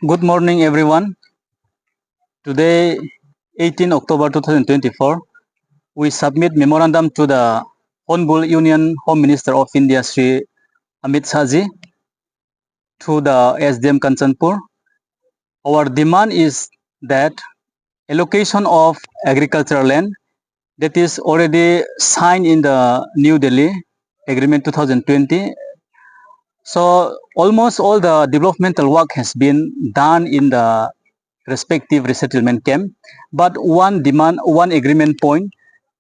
Good morning, everyone. Today, 18 October 2024, we submit memorandum to the Honorable Union Home Minister of India, Sri Amit Shahji, to the SDM Kanchanpur. Our demand is that allocation of agricultural land that is already signed in the New Delhi Agreement 2020. So almost all the developmental work has been done in the respective resettlement camp, but one agreement point,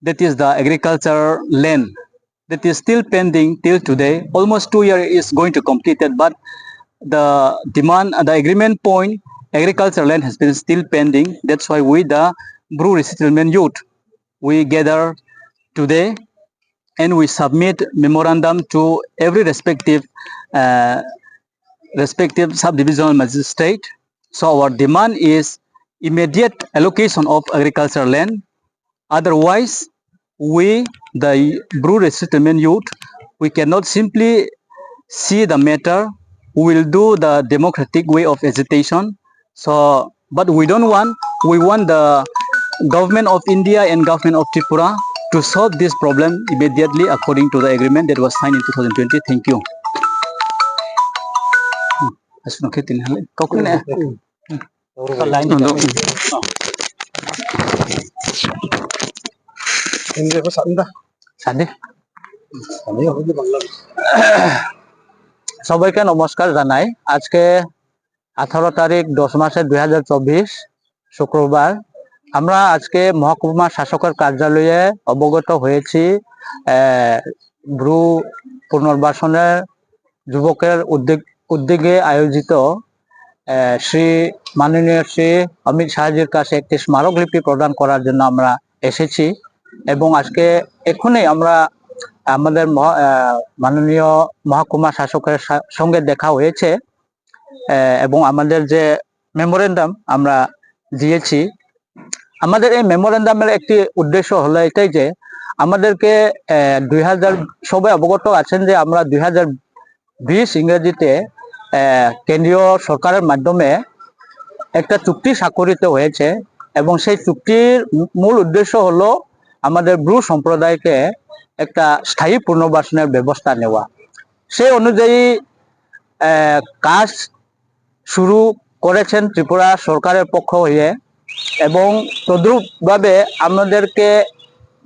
that is the agricultural land, that is still pending till today. Almost 2 years is going to complete it, but the agreement point, agricultural land has been still pending. That's why we, the Brew resettlement youth, we gather today and we submit memorandum to every uh, respective subdivisional magistrate. So our demand is immediate allocation of agricultural land. Otherwise, we, the Bru resettlement youth, we cannot simply see the matter. We will do the democratic way of agitation. So, but we don't want. We want the government of India and government of Tripura to solve this problem immediately according to the agreement that was signed in 2020. Thank you. সবাইকে নমস্কার জানাই। আজকে 18 তারিখ 10 মাসের 2024 শুক্রবার। আমরা আজকে মহকুমা শাসকের কার্যালয়ে অবগত হয়েছি ব্রু পুনর্বাসনের যুবকের উদ্যোগে আয়োজিত শ্রী মাননীয় শ্রী অমিত শাহজির কাছে একটি স্মারকলিপি প্রদান করার জন্য আমরা এসেছি এবং আজকে এখনই আমরা আমাদের মাননীয় মহকুমা শাসকের সঙ্গে দেখা হয়েছে এবং আমাদের যে মেমোরেন্ডাম আমরা দিয়েছি। আমাদের এই মেমোরেন্ডামের একটি উদ্দেশ্য হলো এটাই যে আমাদেরকে 2000 সবাই অবগত আছেন যে আমরা 2020 ইংরেজিতে কেন্দ্রীয় সরকারের মাধ্যমে একটা চুক্তি স্বাক্ষরিত হয়েছে এবং সেই চুক্তির মূল উদ্দেশ্য হলো আমাদের ব্রু সম্প্রদায়কে একটা স্থায়ী পুনর্বাসনের ব্যবস্থা নেওয়া। সেই অনুযায়ী কাজ শুরু করেছেন ত্রিপুরা সরকারের পক্ষ হয়ে এবং তদ্রূপভাবে আমাদেরকে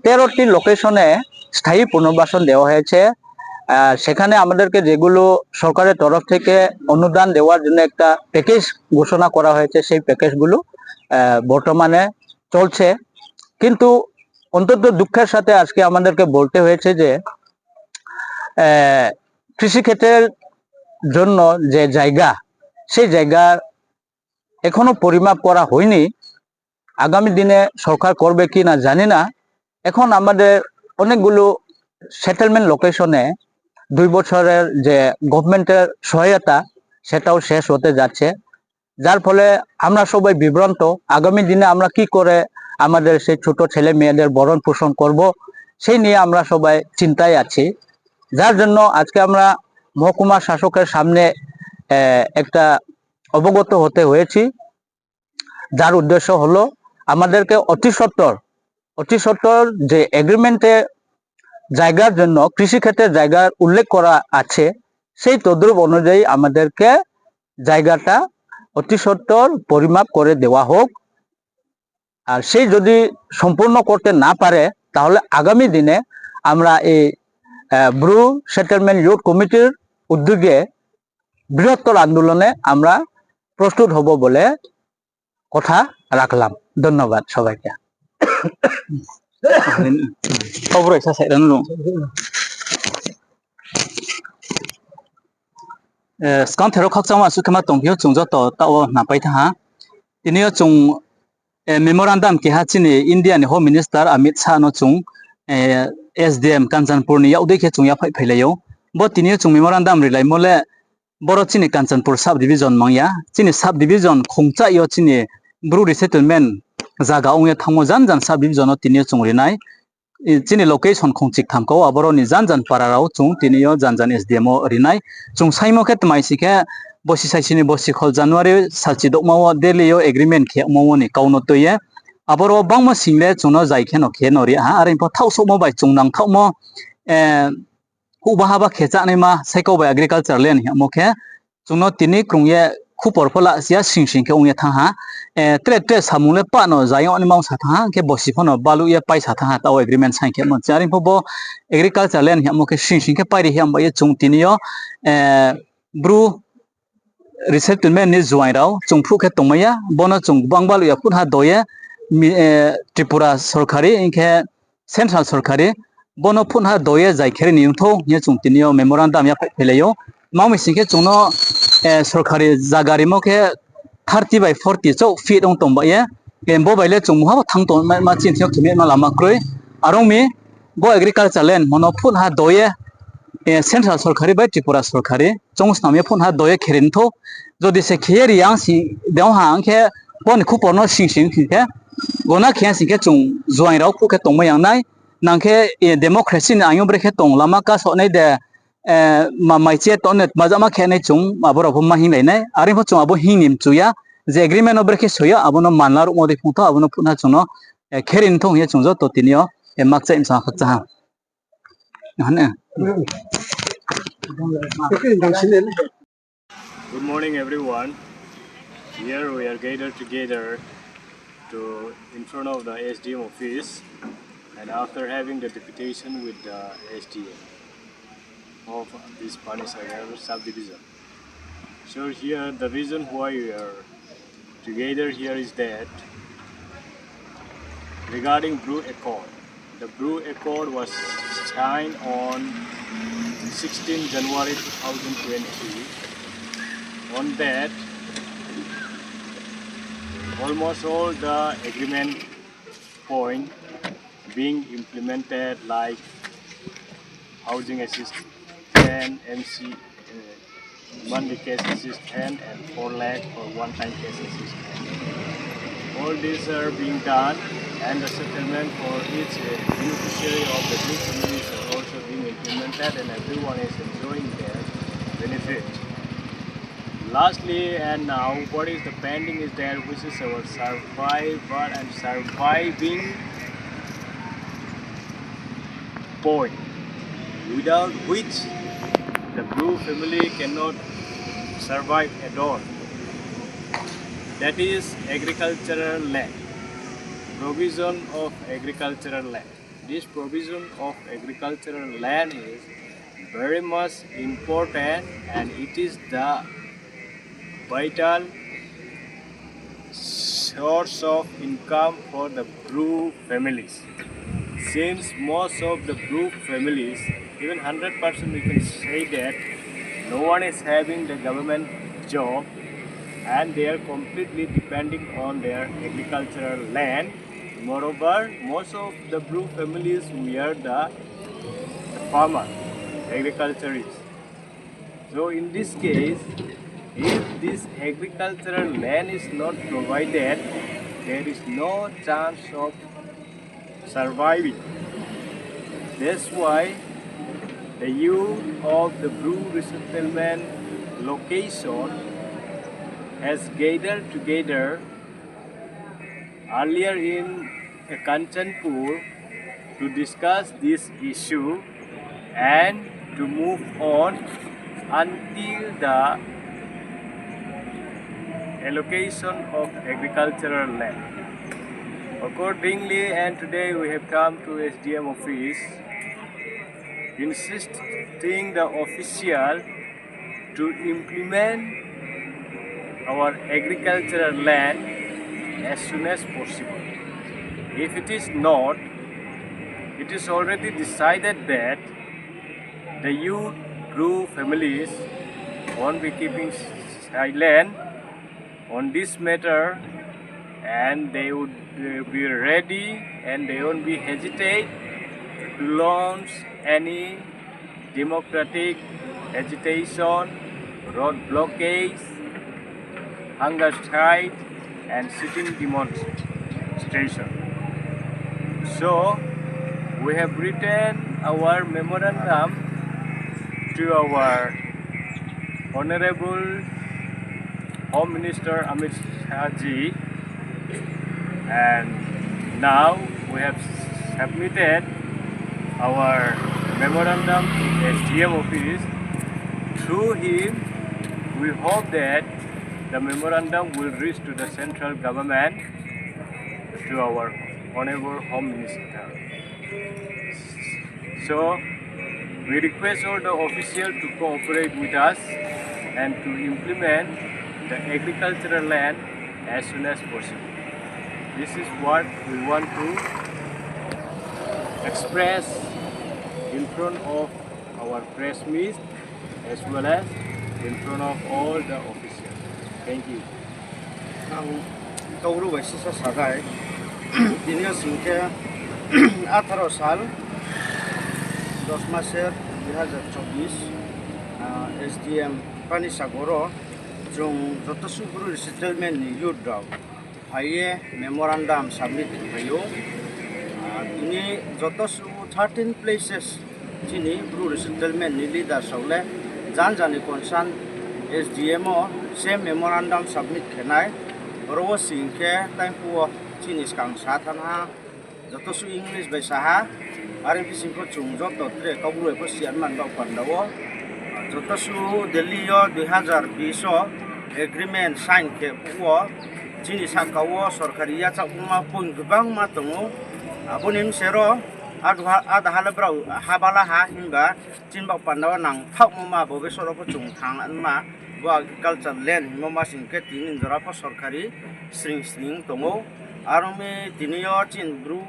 13টি লোকেশনে স্থায়ী পুনর্বাসন দেওয়া হয়েছে। সেখানে আমাদেরকে যেগুলো সরকারের তরফ থেকে অনুদান দেওয়ার জন্য একটা প্যাকেজ ঘোষণা করা হয়েছে, সেই প্যাকেজগুলো বর্তমানে চলছে। কিন্তু অন্তত দুঃখের সাথে আজকে আমাদেরকে বলতে হয়েছে যে কৃষিক্ষেত্রের জন্য যে জায়গা, সেই জায়গা এখনো পরিমাপ করা হয়নি। আগামী দিনে সরকার করবে কি না জানি না। এখন আমাদের অনেকগুলো সেটেলমেন্ট লোকেশনে 2 বছরের যে গভর্নমেন্টের সহায়তা সেটাও শেষ হতে যাচ্ছে, যার ফলে আমরা সবাই বিভ্রান্ত। আগামী দিনে আমরা কি করে আমাদের সেই ছোট ছেলে মেয়েদের ভরণ পোষণ করব, সেই নিয়ে আমরা সবাই চিন্তায় আছি। যার জন্য আজকে আমরা মহকুমা শাসকের সামনে একটা অবগত হতে হয়েছি, যার উদ্দেশ্য হলো আমাদেরকে অতি সত্বর যে এগ্রিমেন্টে জায়গার জন্য কৃষিক্ষেত্রের জায়গার উল্লেখ করা আছে, সেই তদ্রূপ অনুযায়ী আমাদেরকে জায়গাটা অতি সত্বর পরিমাপ করে দেওয়া হোক। আর সেই যদি সম্পূর্ণ করতে না পারে তাহলে আগামী দিনে আমরা এই ব্রু সেটেলমেন্ট ইউথ কমিটির উদ্যোগে বৃহত্তর আন্দোলনে আমরা প্রস্তুত হব বলে কথা রাখলাম। ধন্যবাদ সবাইকে। Memorandum ke hachini India ni Home Minister Amit Shah no chung SDM Kanchanpur ni yaudai ke chung ya phai phailayo bo tini chung memorandum rilai mole boro chini Kanchanpur sub division mangya chini sub division khongcha yo chini Bru resettlement jaga ongya thangmo jan sub division o tini chung rinai chini location khongchik thamko aboro ni jan pararao chung tini yo jan SDM o rinai chung saimo khe tmai sikhe bosi saisini bosi khol January salchidok mawo delio agreement khe mawo ni kauno toye aboro bangma single chungno jai kheno khe nori ha arin po thauso mo bai chungnang thaumo hubahaba khecha nei ma saiko bai agriculture land mo khe chungno tini krungye khupor phola sia sing khe ungye tha ha tre samule pa no jayo ni maung sa tha ke bosi phono balu ye paisa tha ta agreement sign khe mo charing po bo agriculture land mo khe sing khe pairi hiam bai chung tinio Bru resettlement ni juai rao chungphu khe tongmaya bono chung bangbalu ya phun ha doye Tripura Sorkari inke Central Sorkari bono phun ha doye jai khere ni tho ye chung tinio memorandum ya pheleyo maumi singke chungno Sorkari jagari mo khe 30 by 40 so feet ong tongba ye bo baile chung ha thang to ma chin thok khime ma lama kroi arong mi bo agriculture land mono phun ha doye Central Sorkari by Tripura Sorkari chung sname phun ha doye kherin tho jodi se kheri yang si deu hang khe bon khupor no sing khe gona khe sing khe chung join rao khu khe tongma yang nai nang khe democracy ni ayong bre khe tong lama ka so nei de ma mai che to net majama khe nei chung aboro bo ma hing lai nai ari bo chung abo hing nim chuya je agreement obre khe soya abono manlar mo de phung tho abono phuna chung no kherin thong ye chung jo to tinio mak cha im sa khak cha han Good morning, everyone. Here we are gathered together in front of the SDM office, and after having the deputation with the SDM of this Panisagar subdivision. So here the reason why we are together here is that regarding Brew Accord. The Brew Accord was signed on 16 January 2020. On that, almost all the agreement point being implemented, like housing assistance, MC, monthly cash assistance, and 4 lakh for one-time cash assistance. All these are being done, and the settlement for each beneficiary of the Brew communities are also being implemented, and everyone is enjoying their benefit. Lastly, and now what is the pending is there, which is our survivor and surviving point, without which the Brew family cannot survive at all. That is agricultural land, provision of agricultural land. This provision of agricultural land is very much important, and it is the vital source of income for the Brew families. Since most of the Brew families, even 100% we can say that no one is having the government job, and they are completely depending on their agricultural land. Moreover, most of the Brew families, we are the farmer, agriculturists. So in this case, if this agricultural land is not provided, there is no chance of surviving. That's why the youth of the Brew resettlement location has gathered together earlier in Kanchanpur to discuss this issue and to move on until the allocation of agricultural land. Accordingly, and today we have come to SDM office insisting the official to implement our agricultural land as soon as possible. If it is not, it is already decided that the youth Brew families won't be keeping silent on this matter, and they would be ready, and they won't be hesitate to launch any democratic agitation, road blockades, hunger strike, and sitting demonstration. So we have written our memorandum to our Honorable Home Minister Amit Shah ji, and now we have submitted our memorandum to SDM office. Through him, we hope that the memorandum will reach to the central government, to our Honorable Home Minister. So, we request all the officials to cooperate with us and to implement the agricultural land as soon as possible. This is what we want to express in front of our press meet as well as in front of all the officials. Thank you. Govt Baisisa Sadai, Dinia Singke 18 साल 10 मासेर 2024 SDM Pani Sagoro जों जतसु ब्रु settlement नि युद्धाव हाये memorandum submit भयो दिनै जतसु 13 places दिनै ब्रु settlement नि लीडर सौले जान जानि कनसान SDM ओ सेम मेमोरेंडम सबमिट खेनाय रो सिंके टाइमपु दिनै कांसा थाना जतसु इंग्लिश बैसाहा आरो बिसिंखौ जों जतत्रे गावरुखौ सियारमान दाव पान्दावो जतसु दिल्लीयो 2020 एग्रीमेंट साइन के वो जिनि साकावो सरकारिया चाकुमा पुन गोबां मा दङ आबोनिम सेरो आधा हालब्राव हाबाला हा हिंगा चिनबाव पान्दावा नांफाव मा बबे सरफो जों थांमा बो एग्रीकालचार लैंड हिममा सिंके तिन जराफो सरकारि स्रिं स्रिं दङ आरो मे दिनियो चिन ब्रु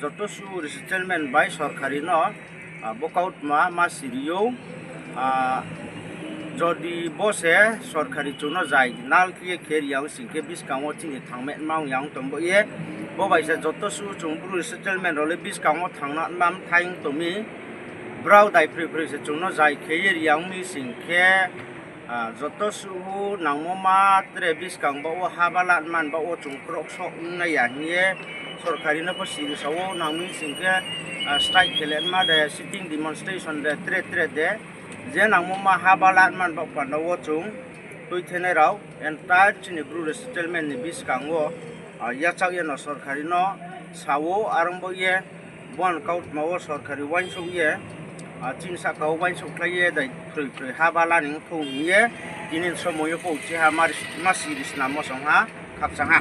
जतसु सेटलमेंट बाय सरकारि न बकाउट मा सिरियो जदि बसे सरकारि चुनो जाय नाल की खेरियाव सिंके बिसकांगो तिनि थांमे मावयां तंबो ये बबाइसा जतसु चुंब्रु सेटलमेंट रोले बिसकांगो थांना माम थाइं तोमि ब्राउ दाइ प्रिपरेशन चुनो जाय खेरियाव मि सिंके जतसु नांगोमा त्रे बिसकांगो हाबाला मानबा ओ चुंक्रक सक नाया हिए सरकारि न पसिरि सावो नांमि सिंके स्ट्राइक खेलेन मा दे सिटिंग डेमोन्स्ट्रेशन दे त्रे दे जे नांगोमा हाबाला मानबा पान्दावो चुं तुइथेने राव एन्टायर चिनि ब्रु सेटलमेंट नि बिसकांगो याचाव येन सरकारि न सावो आरंबो ये वन काउट मावो सरकारि वाइनसौ ये चिन साकाव वाइनसौ खाये दाइ फ्रै हाबाला निं थौ हिए दिनिन समयो पौचे हा मासिरिस नामो संहा खापसाहा